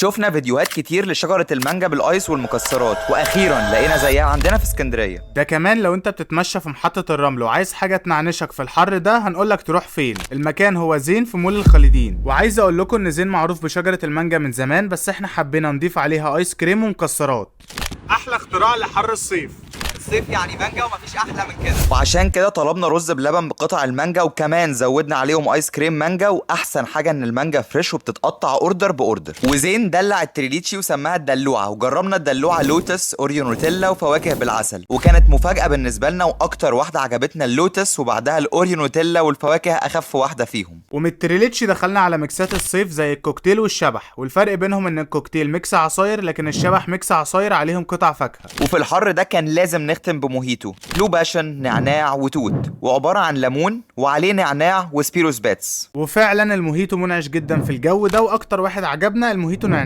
شفنا فيديوهات كتير لشجرة المانجا بالايس والمكسرات، واخيرا لقينا زيها عندنا في اسكندرية. ده كمان لو انت بتتمشى في محطة الرمل وعايز حاجة تنعنشك في الحر ده هنقولك تروح فين. المكان هو زين في مول الخالدين. وعايز اقول لكم ان زين معروف بشجرة المانجا من زمان، بس احنا حبينا نضيف عليها ايس كريم ومكسرات. احلى اختراع لحر الصيف. الصيف يعني مانجا ومفيش احلى من كده. وعشان كده طلبنا رز بلبن بقطع المانجا، وكمان زودنا عليهم ايس كريم مانجا، واحسن حاجه ان المانجا فريش وبتتقطع اوردر باوردر. وزين دلع التريليتشي وسماها الدلوعه، وجربنا الدلوعه لوتس اوريو نوتيلا وفواكه بالعسل، وكانت مفاجاه بالنسبه لنا، واكتر واحده عجبتنا اللوتس وبعدها الاوريو نوتيلا، والفواكه اخف واحده فيهم. ومن التريليتشي دخلنا على ميكسات الصيف زي الكوكتيل والشبح، والفرق بينهم ان الكوكتيل ميكس عصاير لكن الشبح ميكس عصاير عليهم قطع فاكهه. وفي الحر ده كان لازم نختم بموهيتو بلو باشن نعناع وتوت، وعباره عن ليمون وعليه نعناع وسبيروس باتس. وفعلا الموهيتو منعش جدا في الجو ده، واكتر واحد عجبنا الموهيتو نعناع.